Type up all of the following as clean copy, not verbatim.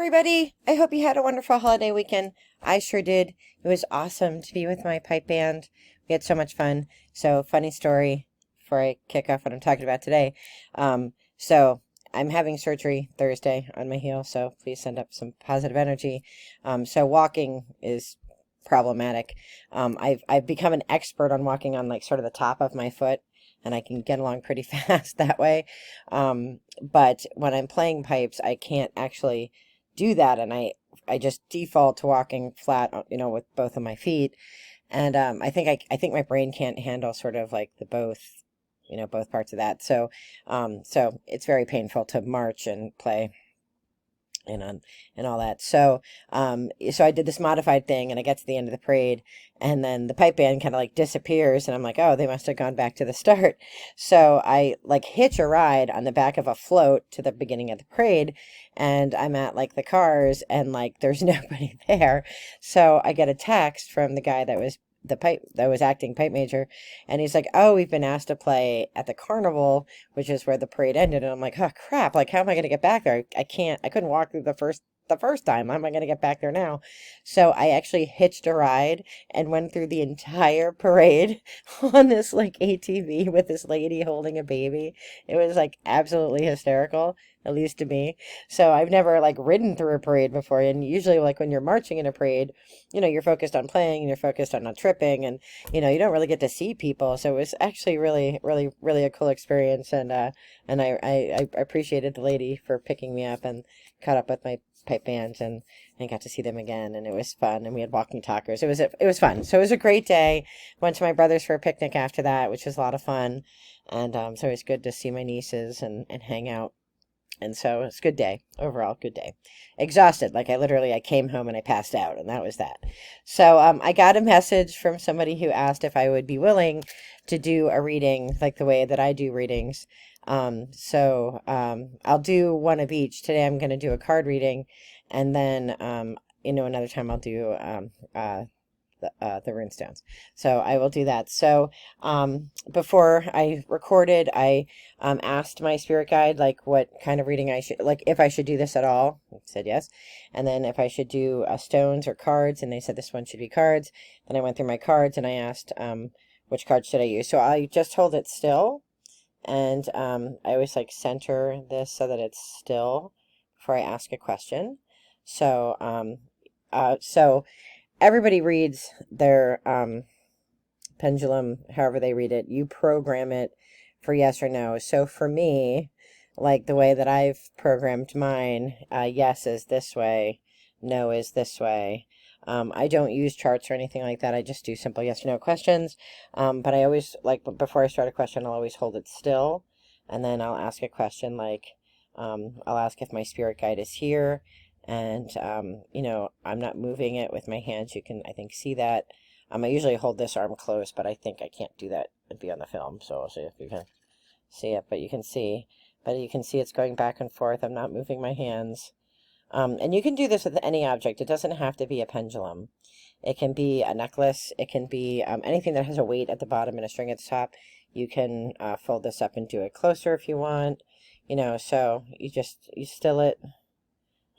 everybody. I hope you had a wonderful holiday weekend. I sure did. It was awesome to be with my pipe band. We had so much fun. So, funny story before I kick off what I'm talking about today. So I'm having surgery Thursday on my heel, so please send up some positive energy. So walking is problematic. I've become an expert on walking on like sort of the top of my foot, and I can get along pretty fast that way. But when I'm playing pipes, I can't actually do that, and I just default to walking flat, with both of my feet. And I think my brain can't handle sort of like the both parts of that. So it's very painful to march and play and all that. So I did this modified thing, and I get to the end of the parade, and then the pipe band kind of like disappears, and I'm like, oh, they must have gone back to the start. So I like hitch a ride on the back of a float to the beginning of the parade, and I'm at like the cars, and like there's nobody there. So I get a text from the guy that was acting pipe major, and he's like, oh, we've been asked to play at the carnival, which is where the parade ended. And I'm like, oh crap, like how am I going to get back there? I couldn't walk through the first time. How am I going to get back there now? So I actually hitched a ride and went through the entire parade on this like ATV with this lady holding a baby. It was like absolutely hysterical, at least to me. So I've never like ridden through a parade before, and usually like when you're marching in a parade, you're focused on playing and you're focused on not tripping, and you don't really get to see people. So it was actually really, really, really a cool experience, and I appreciated the lady for picking me up and caught up with my pipe bands and got to see them again, and it was fun, and we had walking talkers. It was fun. So it was a great day. Went to my brother's for a picnic after that, which was a lot of fun, and so it was good to see my nieces and hang out. And so it's a good day. Overall, good day. Exhausted. Like I came home and I passed out, and that was that. So I got a message from somebody who asked if I would be willing to do a reading like the way that I do readings. I'll do one of each. Today I'm going to do a card reading, and then another time I'll do the runestones. So I will do that. So before I recorded, I asked my spirit guide like what kind of reading I should, like if I should do this at all. It said yes. And then if I should do stones or cards, and they said this one should be cards. Then I went through my cards and I asked which card should I use. So I just hold it still, and I always like center this so that it's still before I ask a question. So everybody reads their pendulum however they read it. You program it for yes or no. So for me, like the way that I've programmed mine, yes is this way, no is this way. I don't use charts or anything like that. I just do simple yes or no questions. But I always, like, before I start a question, I'll always hold it still, and then I'll ask a question like, I'll ask if my spirit guide is here. And, I'm not moving it with my hands. You can, I think, see that. I usually hold this arm close, but I think I can't do that and be on the film. So I'll see if you can see it, but you can see it's going back and forth. I'm not moving my hands. And you can do this with any object. It doesn't have to be a pendulum. It can be a necklace. It can be anything that has a weight at the bottom and a string at the top. You can fold this up and do it closer if you want. So you still it.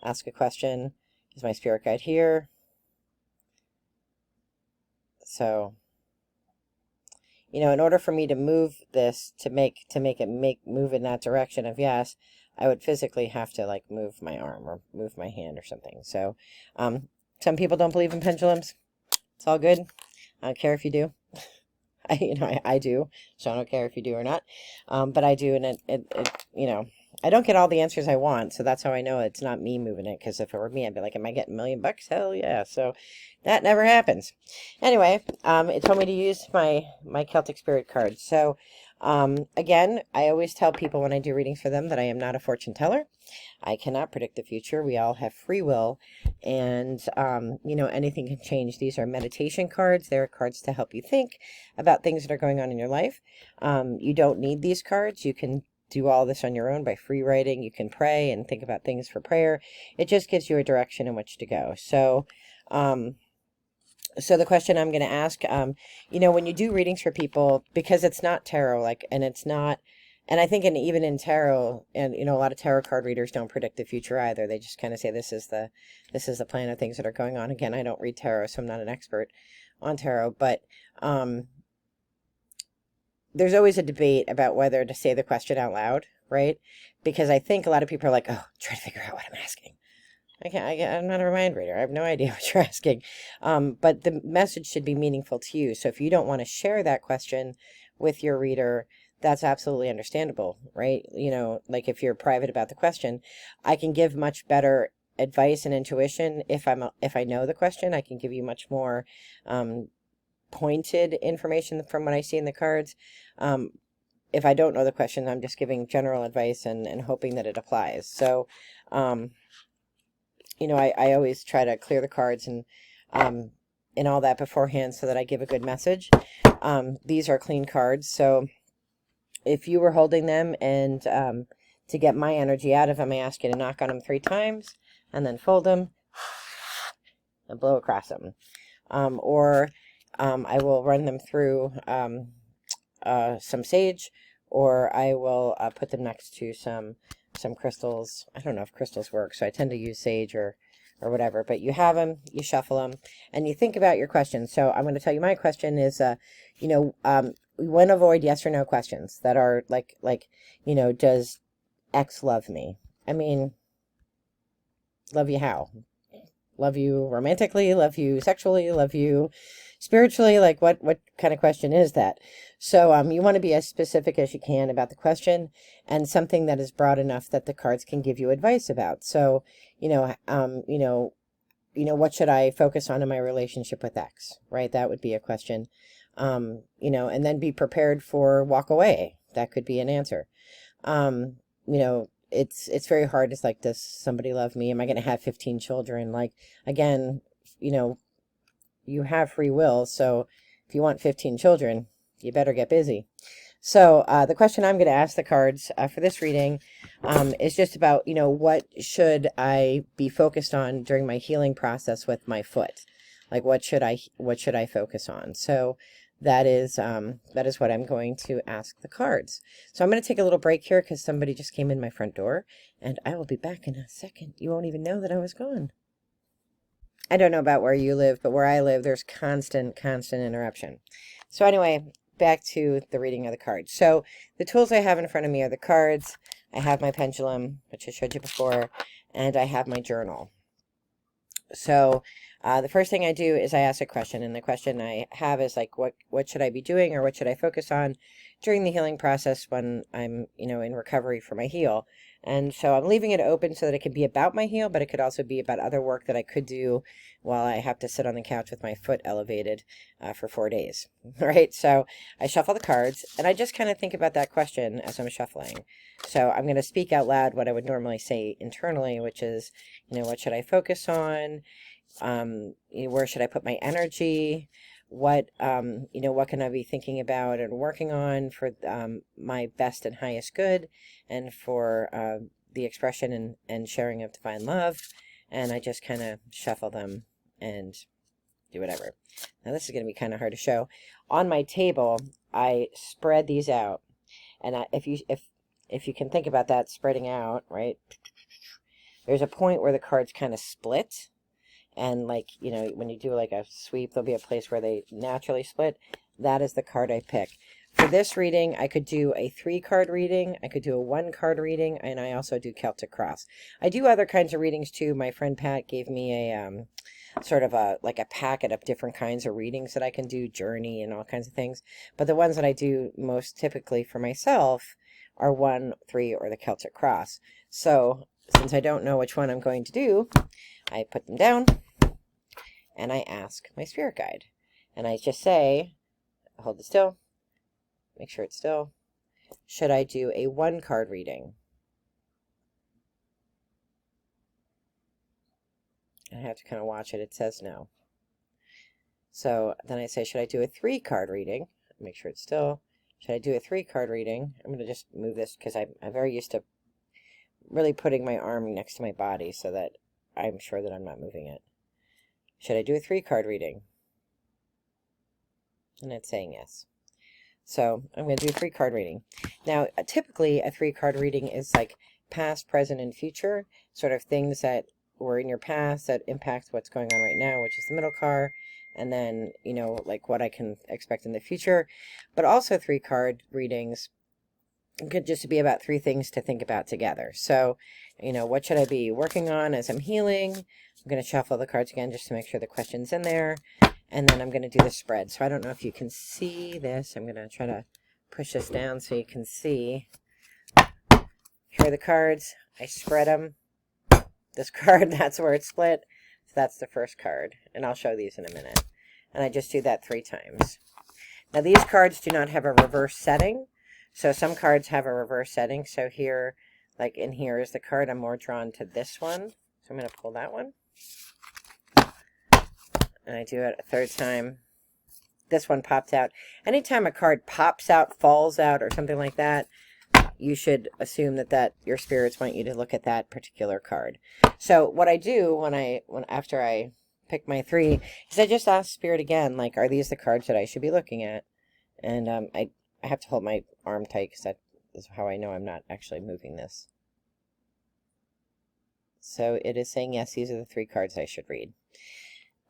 Ask a question. Is my spirit guide here? So, in order for me to move this to make it move in that direction of yes, I would physically have to like move my arm or move my hand or something. So, some people don't believe in pendulums. It's all good. I don't care if you do. I do. So I don't care if you do or not. But I do, and it I don't get all the answers I want, so that's how I know it's not me moving it, because if it were me, I'd be like, am I getting $1,000,000? Hell yeah. So that never happens. Anyway, it told me to use my Celtic Spirit card. So again, I always tell people when I do readings for them that I am not a fortune teller. I cannot predict the future. We all have free will, and anything can change. These are meditation cards. They're cards to help you think about things that are going on in your life. You don't need these cards. You can do all this on your own by free writing. You can pray and think about things for prayer. It just gives you a direction in which to go. So the question I'm going to ask, when you do readings for people, because it's not tarot, and it's not And I think even in tarot, and a lot of tarot card readers don't predict the future either. They just kind of say this is the plan of things that are going on. Again, I don't read tarot, so I'm not an expert on tarot, but there's always a debate about whether to say the question out loud, right? Because I think a lot of people are like, oh, try to figure out what I'm asking. I'm not a mind reader. I have no idea what you're asking. But the message should be meaningful to you. So if you don't want to share that question with your reader, that's absolutely understandable, right? Like if you're private about the question, I can give much better advice and intuition if I know the question. I can give you much more pointed information from what I see in the cards. If I don't know the question, I'm just giving general advice and hoping that it applies. So, I always try to clear the cards and all that beforehand so that I give a good message. These are clean cards, so if you were holding them and to get my energy out of them, I ask you to knock on them 3 times and then fold them and blow across them. Or I will run them through some sage, or I will put them next to some crystals. I don't know if crystals work, so I tend to use sage or whatever. But you have them, you shuffle them, and you think about your question. So I'm going to tell you my question is, we want to avoid yes or no questions that are like, does X love me? I mean, love you how? Love you romantically? Love you sexually? Love you spiritually? Like what kind of question is that? So you want to be as specific as you can about the question, and something that is broad enough that the cards can give you advice about. So what should I focus on in my relationship with X, right? That would be a question. And then be prepared for walk away. That could be an answer. It's very hard. It's like, does somebody love me? Am I going to have 15 children? Like, again, you have free will. So if you want 15 children, you better get busy. So the question I'm going to ask the cards for this reading is just about, what should I be focused on during my healing process with my foot? Like, what should I focus on? So that is what I'm going to ask the cards. So I'm going to take a little break here because somebody just came in my front door, and I will be back in a second. You won't even know that I was gone. I don't know about where you live, but where I live, there's constant interruption. So anyway, back to the reading of the cards. So the tools I have in front of me are the cards. I have my pendulum, which I showed you before, and I have my journal. So the first thing I do is I ask a question, and the question I have is like, what should I be doing, or what should I focus on during the healing process when I'm, in recovery for my heel? And so I'm leaving it open so that it could be about my heel, but it could also be about other work that I could do while I have to sit on the couch with my foot elevated for 4 days, right? So I shuffle the cards, and I just kind of think about that question as I'm shuffling. So I'm going to speak out loud what I would normally say internally, which is, what should I focus on? Where should I put my energy? What can I be thinking about and working on for my best and highest good, and for the expression and sharing of divine love? And I just kind of shuffle them and do whatever. Now this is going to be kind of hard to show. On my table, I spread these out, and if you can think about that spreading out, right? There's a point where the cards kind of split. And like, when you do like a sweep, there'll be a place where they naturally split. That is the card I pick. For this reading, I could do a 3-card reading. I could do a 1-card reading. And I also do Celtic Cross. I do other kinds of readings too. My friend Pat gave me a sort of a packet of different kinds of readings that I can do, journey and all kinds of things. But the ones that I do most typically for myself are 1, 3, or the Celtic Cross. So since I don't know which one I'm going to do, I put them down, and I ask my spirit guide. And I just say, hold it still, make sure it's still. Should I do a 1-card reading? I have to kind of watch it. It says no. So then I say, should I do a 3-card reading? Make sure it's still. Should I do a 3-card reading? I'm going to just move this because I'm very used to really putting my arm next to my body so that I'm sure that I'm not moving it. Should I do a 3-card reading? And it's saying yes. So I'm going to do a 3-card reading. Now, typically a 3-card reading is like past, present, and future, sort of things that were in your past that impact what's going on right now, which is the middle card, and then, you know, like what I can expect in the future. But also 3-card readings could just be about 3 things to think about together. So, you know, what should I be working on as I'm healing? I'm going to shuffle the cards again just to make sure the question's in there. And then I'm going to do the spread. So I don't know if you can see this. I'm going to try to push this down so you can see. Here are the cards. I spread them. This card, that's where it's split. So that's the first card. And I'll show these in a minute. And I just do that 3 times. Now these cards do not have a reverse setting. So some cards have a reverse setting. So here, like in here is the card. I'm more drawn to this one. So I'm going to pull that one. And I do it a 3rd time. This one popped out. Anytime a card pops out, falls out, or something like that, you should assume that your spirits want you to look at that particular card. So what I do after I pick my 3 is I just ask Spirit again, like, are these the cards that I should be looking at? And I have to hold my arm tight because that is how I know I'm not actually moving this. So it is saying, yes, these are the 3 cards I should read.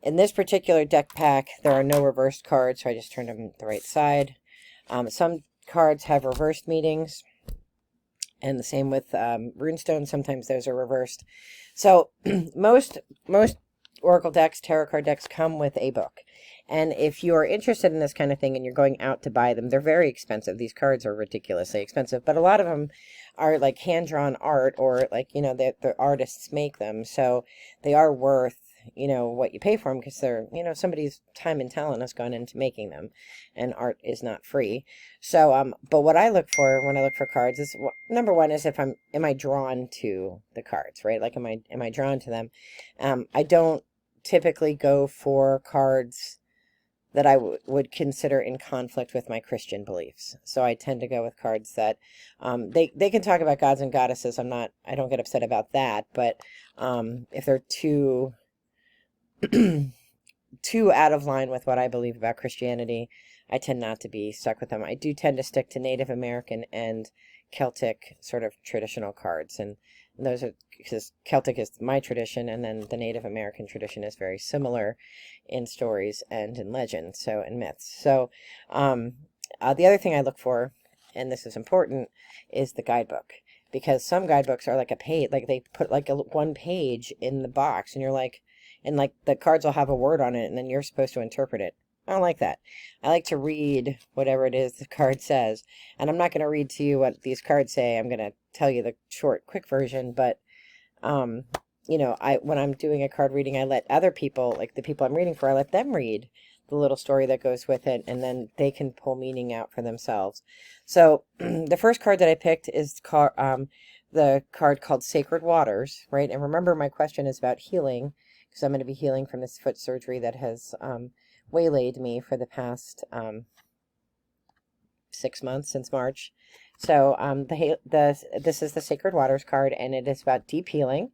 In this particular deck pack, there are no reversed cards, so I just turned them the right side. Some cards have reversed meanings, and the same with runestones. Sometimes those are reversed. So most Oracle decks, tarot card decks come with a book. And if you are interested in this kind of thing and you're going out to buy them, they're very expensive. These cards are ridiculously expensive, but a lot of them are like hand-drawn art, or like, you know, the artists make them. So they are worth, you know, what you pay for them, because they're, you know, somebody's time and talent has gone into making them, and art is not free. So but what I look for when I look for cards is, number one is, am I drawn to the cards, right? Like, am I drawn to them? I don't typically go for cards that I would consider in conflict with my Christian beliefs. So I tend to go with cards that they can talk about gods and goddesses. I don't get upset about that, but if they're too out of line with what I believe about Christianity, I tend not to be stuck with them. I do tend to stick to Native American and Celtic sort of traditional cards, and those are because Celtic is my tradition, and then the Native American tradition is very similar in stories and in legend, so in myths. So the other thing I look for, and this is important, is the guidebook, because some guidebooks are like a page, like they put like one page in the box, and you're like, and like the cards will have a word on it, and then you're supposed to interpret it. I don't like that. I like to read whatever it is the card says. And I'm not going to read to you what these cards say. I'm going to tell you the short, quick version. But, you know, when I'm doing a card reading, I let other people, like the people I'm reading for, I let them read the little story that goes with it, and then they can pull meaning out for themselves. So the first card that I picked is the card called Sacred Waters, right? And remember, my question is about healing, because I'm going to be healing from this foot surgery that has waylaid me for the past 6 months, since March. So this is the Sacred Waters card, and it is about deep healing,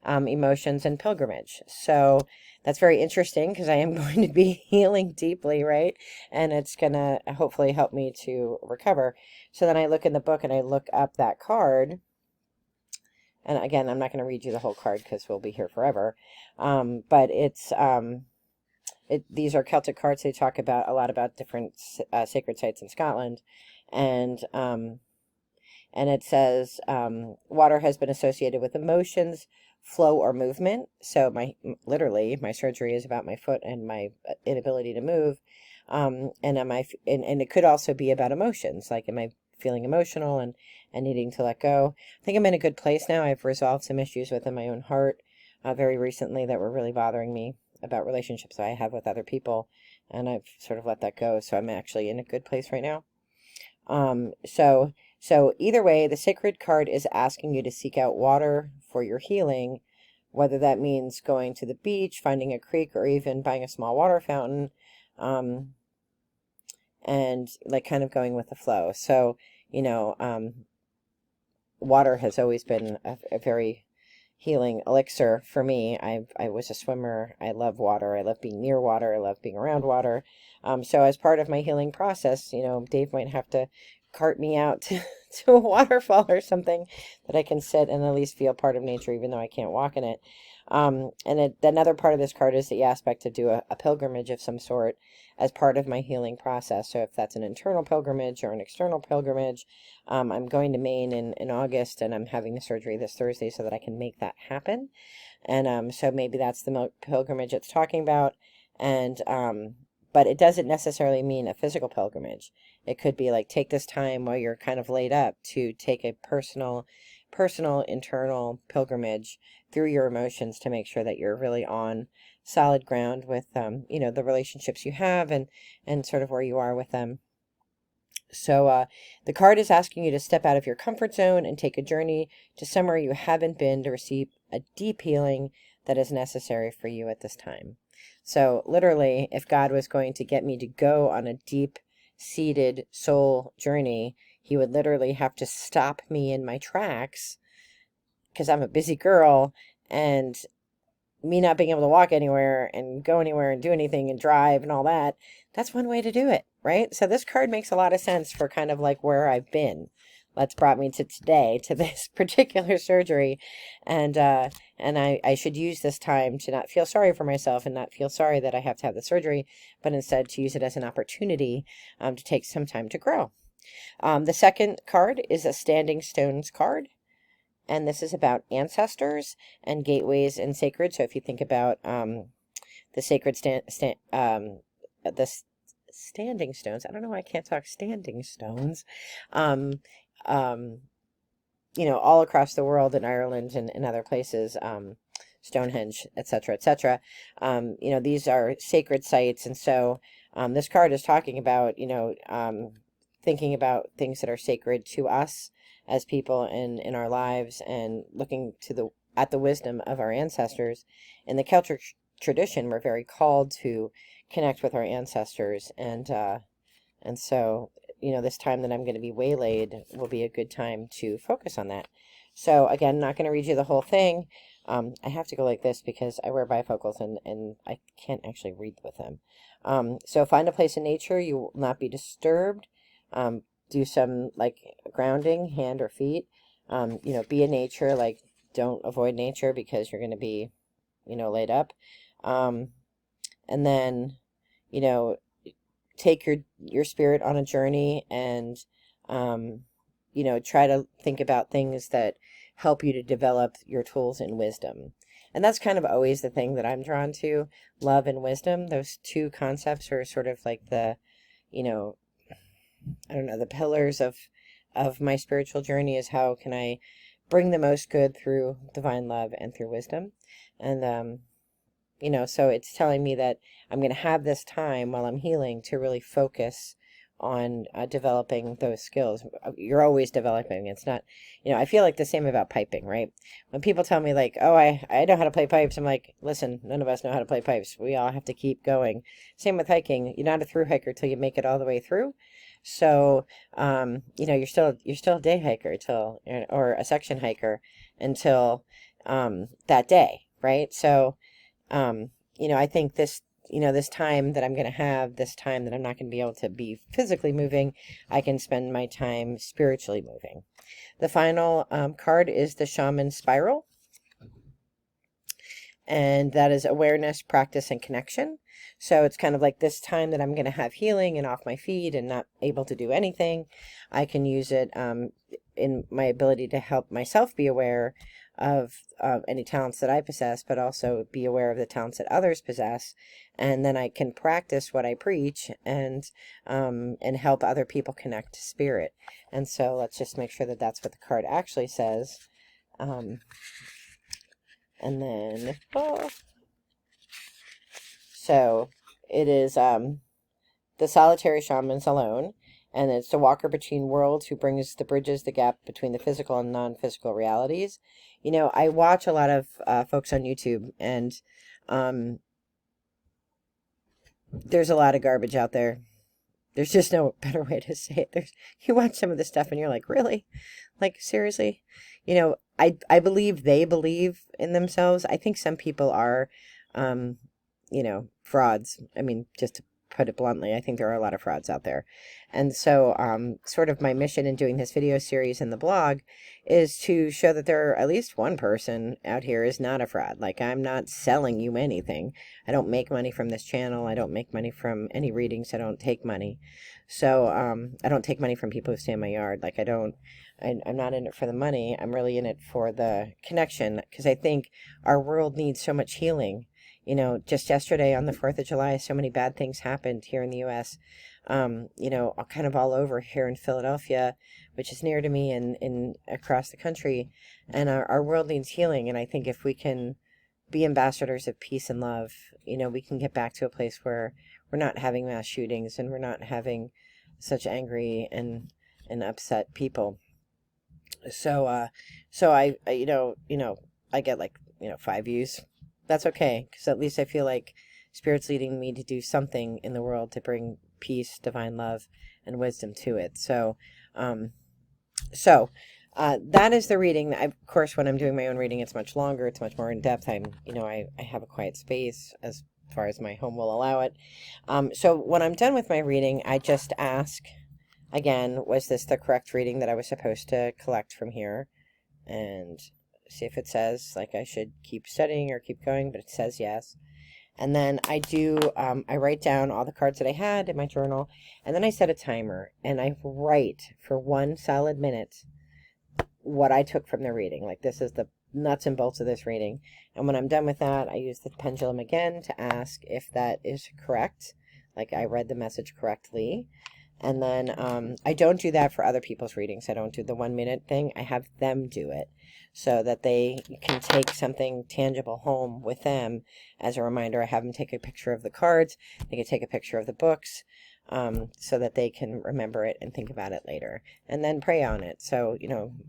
emotions, and pilgrimage. So that's very interesting, because I am going to be healing deeply, right? And it's going to hopefully help me to recover. So then I look in the book and I look up that card. And again, I'm not going to read you the whole card because we'll be here forever. But it's these are Celtic cards. They talk about a lot about different sacred sites in Scotland, and it says water has been associated with emotions, flow, or movement. So literally my surgery is about my foot and my inability to move, and it could also be about emotions, like am I feeling emotional and needing to let go. I think I'm in a good place now. I've resolved some issues within my own heart very recently that were really bothering me about relationships that I have with other people, and I've sort of let that go. So I'm actually in a good place right now. So either way, the sacred card is asking you to seek out water for your healing, whether that means going to the beach, finding a creek, or even buying a small water fountain, and like kind of going with the flow. So, you know, water has always been a very healing elixir for me. I was a swimmer. I love water. I love being near water. I love being around water. So as part of my healing process, Dave might have to cart me out to a waterfall or something that I can sit and at least feel part of nature, even though I can't walk in it. Another part of this card is the aspect to do a pilgrimage of some sort as part of my healing process. So if that's an internal pilgrimage or an external pilgrimage, I'm going to Maine in August, and I'm having the surgery this Thursday so that I can make that happen. And so maybe that's the pilgrimage it's talking about. But it doesn't necessarily mean a physical pilgrimage. It could be like, take this time while you're kind of laid up to take a personal internal pilgrimage through your emotions to make sure that you're really on solid ground with the relationships you have and sort of where you are with them. So the card is asking you to step out of your comfort zone and take a journey to somewhere you haven't been to receive a deep healing that is necessary for you at this time. So literally, if God was going to get me to go on a deep-seated soul journey, he would literally have to stop me in my tracks because I'm a busy girl, and me not being able to walk anywhere and go anywhere and do anything and drive and all that, that's one way to do it, right? So this card makes a lot of sense for kind of like where I've been. That's brought me to today, to this particular surgery. And I should use this time to not feel sorry for myself and not feel sorry that I have to have the surgery, but instead to use it as an opportunity to take some time to grow. The second card is a Standing Stones card. And this is about ancestors and gateways and sacred. So if you think about the sacred the standing stones, I don't know why I can't talk, standing stones, all across the world, in Ireland and in other places, Stonehenge, etc., etc. These are sacred sites, and so this card is talking about thinking about things that are sacred to us as people in our lives, and looking at the wisdom of our ancestors. In the Celtic tradition, we're very called to connect with our ancestors, and so this time that I'm going to be waylaid will be a good time to focus on that. So again, not going to read you the whole thing. I have to go like this because I wear bifocals and I can't actually read with them. So find a place in nature you will not be disturbed. Do some like grounding, hand or feet. Be in nature. Like, don't avoid nature because you're going to be, laid up. And then, take your spirit on a journey and, try to think about things that help you to develop your tools and wisdom. And that's kind of always the thing that I'm drawn to, love and wisdom. Those two concepts are sort of like the, I don't know, the pillars of my spiritual journey, is how can I bring the most good through divine love and through wisdom. And, so it's telling me that I'm going to have this time while I'm healing to really focus on developing those skills. You're always developing. It's not, I feel like the same about piping, right? When people tell me like, oh, I know how to play pipes, I'm like, listen, none of us know how to play pipes. We all have to keep going. Same with hiking. You're not a through hiker till you make it all the way through. So, you're still a day hiker or a section hiker until that day, right? So, I think this time that I'm going to have, this time that I'm not going to be able to be physically moving, I can spend my time spiritually moving. The final card is the Shaman Spiral. And that is awareness, practice, and connection. So it's kind of like this time that I'm going to have healing and off my feet and not able to do anything. I can use it in my ability to help myself be aware of any talents that I possess, but also be aware of the talents that others possess. And then I can practice what I preach and help other people connect to spirit. And so let's just make sure that that's what the card actually says. And then, so it is the solitary shaman's alone, and it's the walker between worlds who bridges the gap between the physical and non-physical realities. I watch a lot of folks on YouTube, and there's a lot of garbage out there. There's just no better way to say it. You watch some of this stuff and you're like, really? Like, seriously? I believe they believe in themselves. I think some people are, um, frauds. I mean, just to put it bluntly, I think there are a lot of frauds out there. And so, sort of my mission in doing this video series and the blog is to show that there are at least one person out here is not a fraud. Like, I'm not selling you anything. I don't make money from this channel. I don't make money from any readings. I don't take money. So, I don't take money from people who stay in my yard. Like, I'm not in it for the money. I'm really in it for the connection, because I think our world needs so much healing. Just yesterday on the 4th of July, so many bad things happened here in the U.S., kind of all over here in Philadelphia, which is near to me, and in across the country. And our world needs healing. And I think if we can be ambassadors of peace and love, we can get back to a place where we're not having mass shootings and we're not having such angry and upset people. So I get like 5 views. That's okay, because at least I feel like Spirit's leading me to do something in the world to bring peace, divine love, and wisdom to it. So that is the reading. Of course, when I'm doing my own reading, it's much longer. It's much more in depth. I have a quiet space as far as my home will allow it. So when I'm done with my reading, I just ask again, was this the correct reading that I was supposed to collect from here? And see if it says like I should keep studying or keep going, but it says yes. And then I write down all the cards that I had in my journal, and then I set a timer and I write for 1 solid minute what I took from the reading. Like, this is the nuts and bolts of this reading. And when I'm done with that, I use the pendulum again to ask if that is correct, like I read the message correctly. And then I don't do that for other people's readings. I don't do the 1 minute thing. I have them do it so that they can take something tangible home with them as a reminder. I have them take a picture of the cards. They can take a picture of the books, so that they can remember it and think about it later, and then pray on it. So,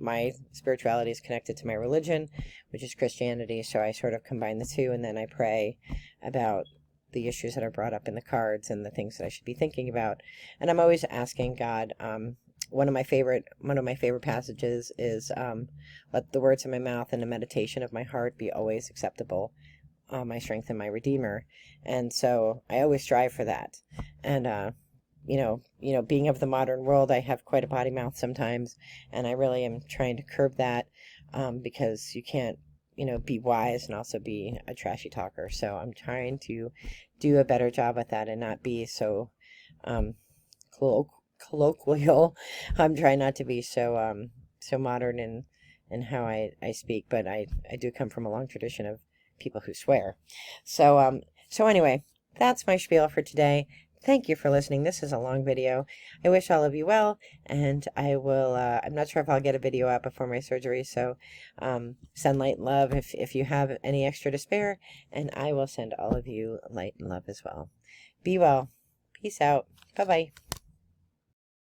my spirituality is connected to my religion, which is Christianity. So I sort of combine the two, and then I pray about the issues that are brought up in the cards and the things that I should be thinking about. And I'm always asking God. One of my favorite passages is, let the words of my mouth and the meditation of my heart be always acceptable, my strength and my redeemer. And so I always strive for that. And being of the modern world, I have quite a potty mouth sometimes, and I really am trying to curb that, because you can't be wise and also be a trashy talker. So I'm trying to do a better job at that and not be so colloquial. I'm trying not to be so modern in how I speak, but I do come from a long tradition of people who swear. So anyway, that's my spiel for today. Thank you for listening. This is a long video. I wish all of you well, and I will, I'm not sure if I'll get a video out before my surgery, so send light and love if you have any extra to spare, and I will send all of you light and love as well. Be well. Peace out. Bye-bye.